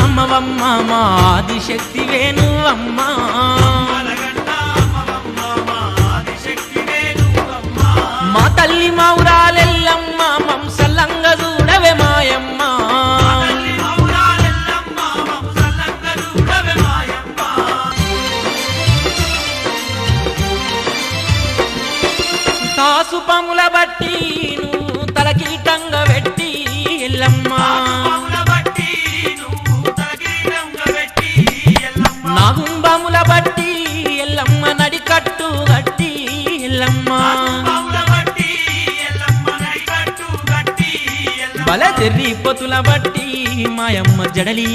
అమ్మవమ్మ మా ఆదిశక్తివే నువ్వమ్మా మా తల్లి మౌరాలెల్లమ్మ మంసల్లంగ చూడవే మాయమ్మ తాసు పముల బట్టి నువ్వు తలకీటంగ పెట్టి ఎల్లమ్మ నాగుంబముల బట్టి ఎల్లమ్మ నడికట్టు గట్టి ఎల్లమ్మ బల చెర్రి పొతుల బట్టి మాయమ్మ జడలి